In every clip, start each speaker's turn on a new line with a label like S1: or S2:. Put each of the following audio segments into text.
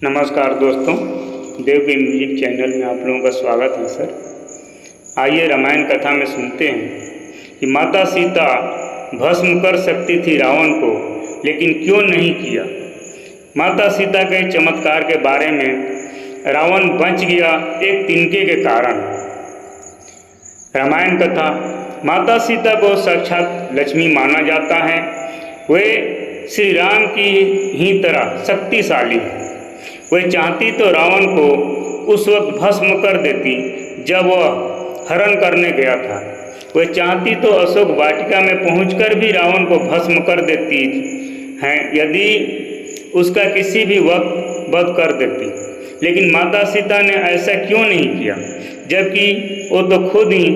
S1: नमस्कार दोस्तों, देव के म्यूजिक चैनल में आप लोगों का स्वागत है सर। आइए रामायण कथा में सुनते हैं कि माता सीता भस्म कर सकती थी रावण को, लेकिन क्यों नहीं किया। माता सीता के चमत्कार के बारे में रावण बच गया एक तिनके के कारण। रामायण कथा। माता सीता को साक्षात लक्ष्मी माना जाता है। वे श्री राम की ही तरह शक्तिशाली है। वह चाहती तो रावण को उस वक्त भस्म कर देती जब वह हरण करने गया था। वह चाहती तो अशोक वाटिका में पहुंचकर भी रावण को भस्म कर देती है, यदि उसका किसी भी वक्त वध कर देती। लेकिन माता सीता ने ऐसा क्यों नहीं किया, जबकि वो तो खुद ही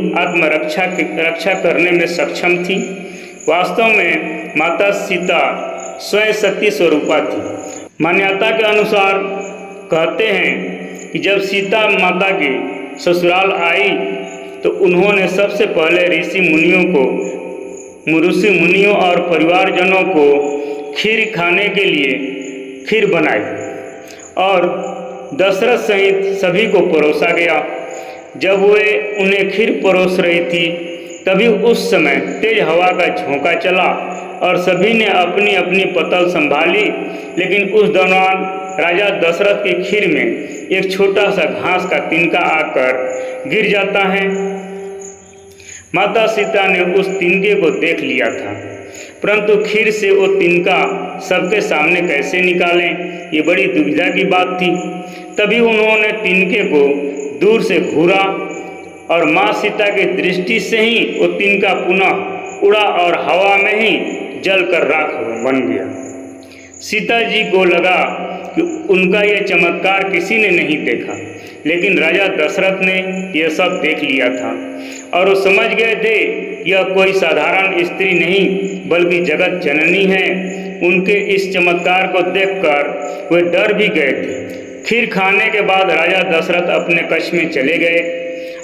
S1: रक्षा करने में सक्षम थी। वास्तव में माता सीता स्वयं शक्ति स्वरूपा थी। मान्यता के अनुसार कहते हैं कि जब सीता माता के ससुराल आई तो उन्होंने सबसे पहले ऋषि मुनियों और परिवारजनों को खीर खाने के लिए खीर बनाई और दशरथ सहित सभी को परोसा गया। जब वे उन्हें खीर परोस रही थी तभी उस समय तेज हवा का झोंका चला और सभी ने अपनी अपनी पतल संभाली। लेकिन उस दौरान राजा दशरथ की खीर में एक छोटा सा घास का तिनका आकर गिर जाता है। माता सीता ने उस तिनके को देख लिया था, परंतु खीर से वो तिनका सबके सामने कैसे निकालें, ये बड़ी दुविधा की बात थी। तभी उन्होंने तिनके को दूर से घूरा और माँ सीता की दृष्टि से ही वो तिनका पुनः उड़ा और हवा में ही जलकर राख बन गया। सीता जी को लगा कि उनका यह चमत्कार किसी ने नहीं देखा, लेकिन राजा दशरथ ने यह सब देख लिया था और वो समझ गए थे यह कोई साधारण स्त्री नहीं बल्कि जगत जननी है। उनके इस चमत्कार को देखकर वे डर भी गए थे। खीर खाने के बाद राजा दशरथ अपने कक्ष में चले गए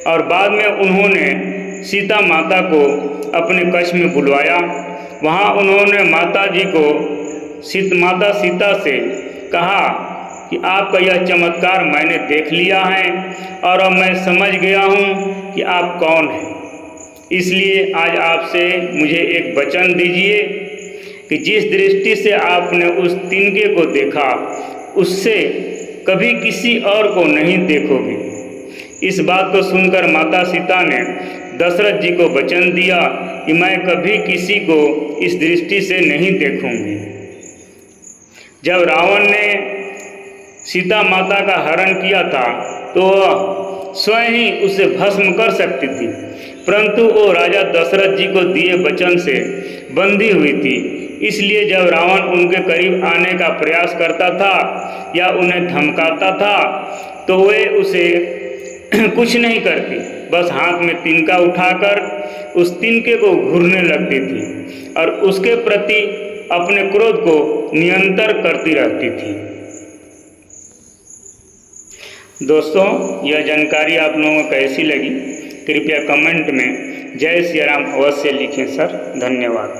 S1: और बाद में उन्होंने सीता माता को अपने कक्ष में बुलवाया। वहाँ उन्होंने माता सीता से कहा कि आपका यह चमत्कार मैंने देख लिया है और अब मैं समझ गया हूँ कि आप कौन हैं। इसलिए आज आपसे मुझे एक वचन दीजिए कि जिस दृष्टि से आपने उस तिनके को देखा उससे कभी किसी और को नहीं देखोगे। इस बात को सुनकर माता सीता ने दशरथ जी को वचन दिया कि मैं कभी किसी को इस दृष्टि से नहीं देखूंगी। जब रावण ने सीता माता का हरण किया था तो वह स्वयं ही उसे भस्म कर सकती थी, परंतु वो राजा दशरथ जी को दिए वचन से बंधी हुई थी। इसलिए जब रावण उनके करीब आने का प्रयास करता था या उन्हें धमकाता था तो वे उसे कुछ नहीं करती, बस हाथ में तिनका उठाकर उस तिनके को घूरने लगती थी और उसके प्रति अपने क्रोध को नियंत्रण करती रहती थी। दोस्तों, यह जानकारी आप लोगों को कैसी लगी, कृपया कमेंट में जय श्री राम अवश्य लिखें सर। धन्यवाद।